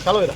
चलो इधर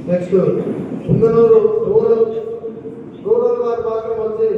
next Punganur rural వారి భాగం వచ్చి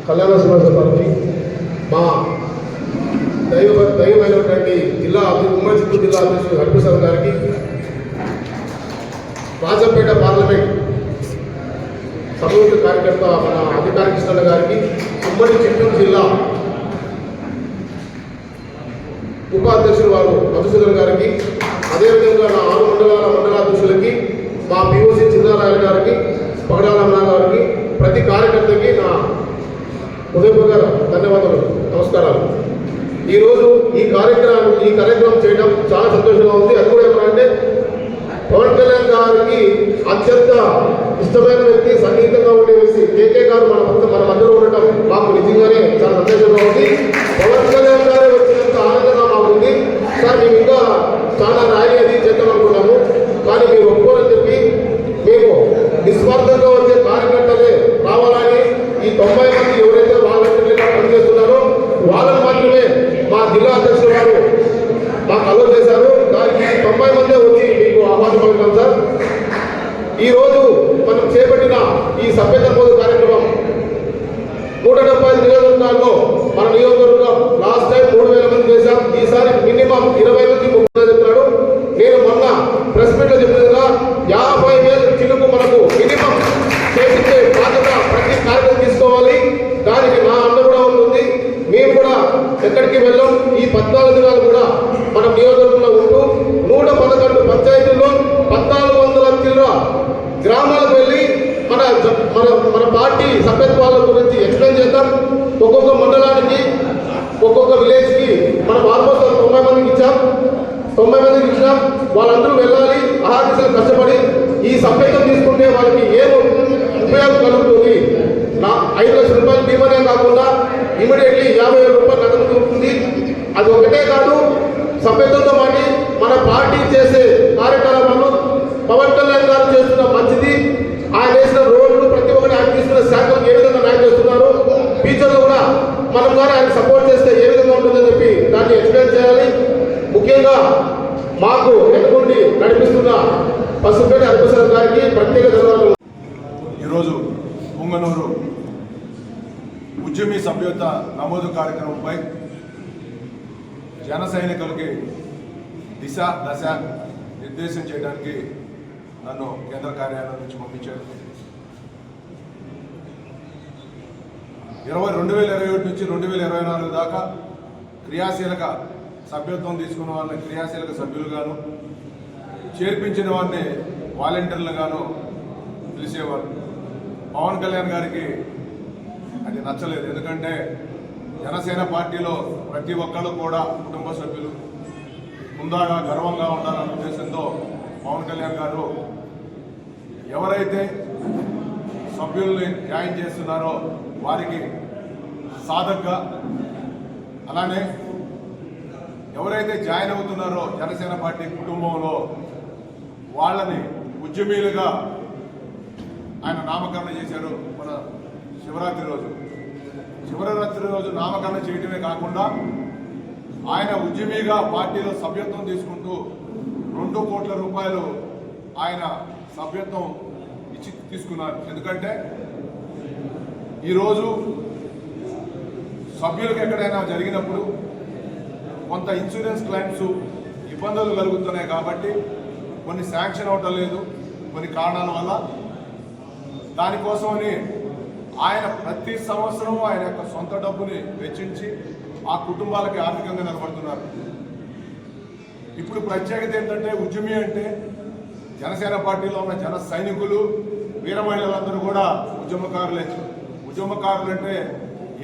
కళ్యాణ శ్రీనివాసరావుకి మా దైవమైనటువంటి ఉమ్మడి చిత్తూరు జిల్లా అధ్యక్షుడు హరిప్రసాద్ గారికి, రాజంపేట పార్లమెంట్ సమూహ కార్యకర్త మన అధికారి కృష్ణ గారికి, ఉమ్మడి చిత్తూరు జిల్లా ఉపాధ్యక్షులు వారు మధుసూదన్ గారికి, అదేవిధంగా నా 6 మండలాల మండలాధ్యక్షులకి, మా పిఓసి చిన్నారాయణ గారికి, పగడాలమ్మ గారికి, ప్రతి కార్యకర్తకి నా హృదయపూర్వక ధన్యవాదాలు, నమస్కారాలు. ఈరోజు ఈ కార్యక్రమం చేయడం చాలా సంతోషంగా ఉంది. అది కూడా ఏమంటే పవన్ కళ్యాణ్ గారికి అత్యంత ఇష్టమైన వ్యక్తి, సన్నిహితంగా ఉండే వ్యక్తి కేకే గారు మన మధ్యలో ఉండటం మాకు నిజంగానే చాలా సంతోషంగా ఉంది. పవన్ కళ్యాణ్ గారు వచ్చినంత ఆనందంగా మాకుంది. సార్ మేము ఇంకా చాలా ర్యాలీ అది చేద్దాం అనుకున్నాము, కానీ మీరు ఒప్పుకోరని చెప్పి మేము నిస్వార్థంగా వచ్చే కార్యకర్తలే రావాలని ఈ 90 మంది ఎవరైతే వాలంటీర్లుగా పనిచేస్తున్నారో వాళ్ళని మాత్రమే మా జిల్లా అధ్యక్షులు గారు మాకు అలో చేశారు. దానికి 90 మందే వచ్చి మీకు ఆహ్వానం పలుకుతాం సార్. ఈరోజు మనం చేపట్టిన ఈ సభ్యత పొందు కార్యక్రమం 175 నియోజకవర్గాల్లో మన నియోజకవర్గం లాస్ట్ టైం 3000 మంది చేశాం. ఈసారి మినిమం 20 నుంచి 30 చెప్తున్నాడు. నేను మొన్న ప్రెస్ మీట్లో చెప్పినట్టుగా 50,000 చిలుకు మనకు మినిమం చేపించే బాధ్యత ప్రతి కార్యక్రమం తీసుకోవాలి. దానికి నా అండ కూడా ఉంటుంది. మేము కూడా ఎక్కడికి వెళ్ళాం. ఈ 14 దినాలు కూడా మనం నియోజకవర్గంలో ఉంటూ 111 పంచాయతీల్లో 1400 చిల్లర గ్రామాలకు వెళ్ళి మన పార్టీ సభ్యత్వాల గురించి ఎక్స్ప్లెయిన్ చేద్దాం. ఒక్కొక్క మండలానికి ఒక్కొక్క విలేజ్కి మనం ఆల్మోస్ట్ 90 మందికి ఇచ్చాం. 90 మందికి ఇచ్చినాం. వాళ్ళందరూ వెళ్ళాలి, ఆహార్దిశలు కష్టపడి ఈ సభ్యత్వం తీసుకుంటే వాళ్ళకి ఏం ఉపయోగం కలుగుతుంది. 5 లక్షల రూపాయలు బీమానే కాకుండా ఇమీడియట్లీ 50,000 రూపాయలు నగదు దొరుకుతుంది. అది ఒకటే కాదు, సభ్యత్వంతో పాటు మన పార్టీ చేసే కార్యక్రమాలను పవన్ కళ్యాణ్ గారు చేస్తున్న మంచిది, ఆయన వేసిన రోడ్లు ప్రతి ఒక్కటి ఆయన తీసుకున్న శాఖలు ఏ విధంగా న్యాయం చేస్తున్నారు, ఫ్యూచర్లో కూడా మనం కానీ ఆయన సపోర్ట్ చేస్తే ఏ విధంగా ఉంటుందని చెప్పి దాన్ని ఎక్స్ప్లెయిన్ చేయాలి. ముఖ్యంగా మాకు ఎన్నుకుండి నడిపిస్తున్న పసుపేట హరిప్రసాద్ గారికి ప్రత్యేక ధన్యవాదాలు. ఈరోజు పుంగనూరు ఉద్యమి సభ్యత నమోదు కార్యక్రమంపై జన సైనికులకి దిశ దశ నిర్దేశం చేయడానికి నన్ను కేంద్ర కార్యాలయం నుంచి పంపించారు. 2021 నుంచి 2024 దాకా క్రియాశీలక సభ్యత్వం తీసుకున్న వాళ్ళని క్రియాశీలక సభ్యులుగాను, చేర్పించిన వారిని వాలంటీర్లుగాను పిలిచేవారు. పవన్ కళ్యాణ్ గారికి అది నచ్చలేదు. ఎందుకంటే జనసేన పార్టీలో ప్రతి ఒక్కళ్ళు కూడా కుటుంబ సభ్యులు, ముందాగా గర్వంగా ఉండాలన్న ఉద్దేశంతో పవన్ కళ్యాణ్ గారు ఎవరైతే సభ్యుల్ని జాయిన్ చేస్తున్నారో వారికి సాధకగా, అలానే ఎవరైతే జాయిన్ అవుతున్నారో జనసేన పార్టీ కుటుంబంలో వాళ్ళని ఉద్యమీలుగా ఆయన నామకరణం చేశారు. మన శివరాత్రి రోజు నామకరణం చేయడమే కాకుండా ఆయన ఉద్యమీగా పార్టీలో సభ్యత్వం తీసుకుంటూ 2 కోట్ల రూపాయలు ఆయన సభ్యత్వం ఇచ్చి తీసుకున్నారు. ఎందుకంటే ఈరోజు సభ్యులకు ఎక్కడైనా జరిగినప్పుడు కొంత ఇన్సూరెన్స్ క్లెయిమ్స్ ఇబ్బందులు కలుగుతున్నాయి కాబట్టి కొన్ని శాంక్షన్ అవటం లేదు కొన్ని కారణాల వల్ల. దానికోసమని ఆయన ప్రతి సంవత్సరం ఆయన యొక్క సొంత డబ్బుని వెచ్చించి ఆ కుటుంబాలకి ఆర్థికంగా నిలబడుతున్నారు. ఇప్పుడు ప్రత్యేకత ఏంటంటే ఉద్యమి అంటే జనసేన పార్టీలో ఉన్న జన సైనికులు, వీర మహిళలందరూ కూడా ఉద్యమకారులే. ఉద్యమకారులు అంటే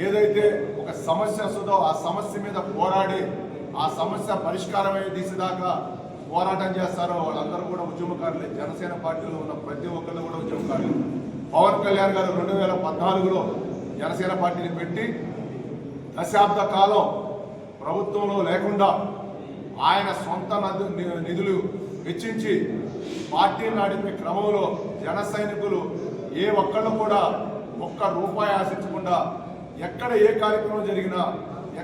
ఏదైతే ఒక సమస్య వస్తుందో ఆ సమస్య మీద పోరాడి ఆ సమస్య పరిష్కారమయ్యే దిశదాకా పోరాటం చేస్తారో వాళ్ళందరూ కూడా ఉద్యమకారులే. జనసేన పార్టీలో ఉన్న ప్రతి ఒక్కరు కూడా ఉద్యమకారులు. పవన్ కళ్యాణ్ గారు 2014లో జనసేన పార్టీని పెట్టి దశాబ్ద కాలం ప్రభుత్వంలో లేకుండా ఆయన సొంత నిధులు వెచ్చించి పార్టీని నడిపే క్రమంలో జన సైనికులు ఏ ఒక్కళ్ళు కూడా ఒక్క రూపాయి ఆశించకుండా ఎక్కడ ఏ కార్యక్రమం జరిగినా,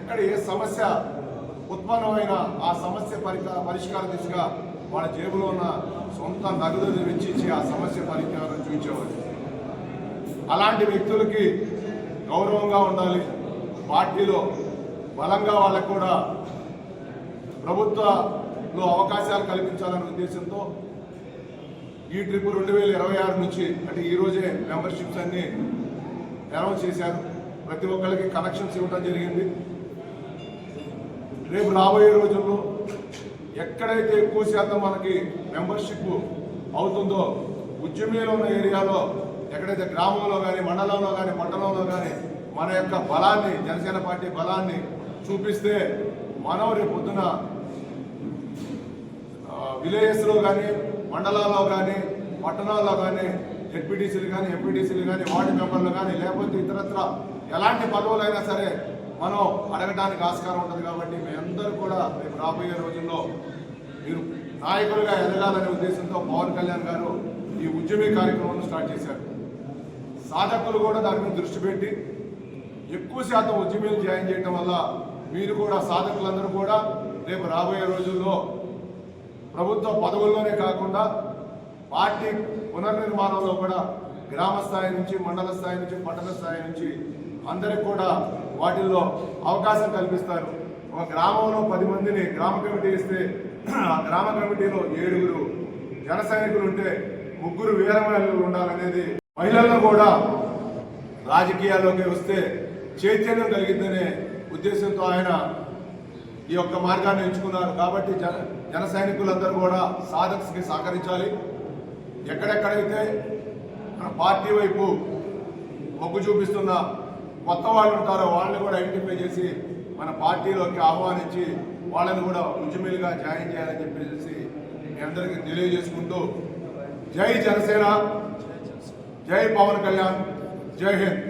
ఎక్కడ ఏ సమస్య ఉత్పన్నమైన ఆ సమస్య పరిష్కార దిశగా వాళ్ళ జేబులో ఉన్న సొంత నగదు వెచ్చించి ఆ సమస్య పరిష్కారం చూపించేవారు. అలాంటి వ్యక్తులకి గౌరవంగా ఉండాలి, పార్టీలో బలంగా వాళ్ళకు కూడా ప్రభుత్వంలో అవకాశాలు కల్పించాలనే ఉద్దేశంతో ఈ ట్రిప్ 2026 నుంచి అంటే ఈరోజే మెంబర్షిప్స్ అన్ని అనౌన్స్ చేశారు. ప్రతి ఒక్కరికి కనెక్షన్స్ ఇవ్వడం జరిగింది. రేపు రాబోయే రోజుల్లో ఎక్కడైతే ఎక్కువ శాతం మనకి మెంబర్షిప్ అవుతుందో ఉద్యమీలో ఉన్న ఏరియాలో, ఎక్కడైతే గ్రామంలో కానీ, మండలంలో కానీ, పట్టణంలో కానీ మన యొక్క బలాన్ని, జనసేన పార్టీ బలాన్ని చూపిస్తే మనం రేపు పొద్దున విలేజెస్లో కానీ, మండలాల్లో కానీ, పట్టణాల్లో కానీ జెడ్పీటీసీలు కానీ, ఎంపీటీసీలు కానీ, వార్డు మెంబర్లు కానీ, లేకపోతే ఇతరత్ర ఎలాంటి పదవులైనా సరే మనం అడగడానికి ఆస్కారం ఉంటుంది. కాబట్టి మీ అందరూ కూడా రేపు రాబోయే రోజుల్లో మీరు నాయకులుగా ఎదగాలనే ఉద్దేశంతో పవన్ కళ్యాణ్ గారు ఈ ఉద్యమీ కార్యక్రమాన్ని స్టార్ట్ చేశారు. సాధకులు కూడా దాని మీద దృష్టి పెట్టి ఎక్కువ శాతం ఉద్యమీలు జాయిన్ చేయడం వల్ల మీరు కూడా సాధకులందరూ కూడా రేపు రాబోయే రోజుల్లో ప్రభుత్వ పదవుల్లోనే కాకుండా పార్టీ పునర్నిర్మాణంలో కూడా గ్రామ స్థాయి నుంచి, మండల స్థాయి నుంచి, పట్టణ స్థాయి నుంచి అందరికి కూడా వాటిల్లో అవకాశం కల్పిస్తారు. ఒక గ్రామంలో 10 మందిని గ్రామ కమిటీ ఇస్తే ఆ గ్రామ కమిటీలో 7 జన సైనికులు ఉంటే 3 వీర మహిళలు ఉండాలనేది, మహిళలను కూడా రాజకీయాల్లోకి వస్తే చైతన్యం కలిగిద్దనే ఉద్దేశంతో ఆయన ఈ యొక్క మార్గాన్ని ఎంచుకున్నారు. కాబట్టి జన సైనికులందరూ కూడా సాధక్స్కి సహకరించాలి. ఎక్కడెక్కడైతే మన పార్టీ వైపు మొగ్గు చూపిస్తున్న కొత్త వాళ్ళు ఉంటారో వాళ్ళని కూడా ఐడెంటిఫై చేసి మన పార్టీలోకి ఆహ్వానించి వాళ్ళని కూడా ఉద్యమీలుగా జాయిన్ చేయాలని చెప్పేసి మీ అందరికీ తెలియజేసుకుంటూ జై జనసేన, జై పవన్ కళ్యాణ్, జై హింద్.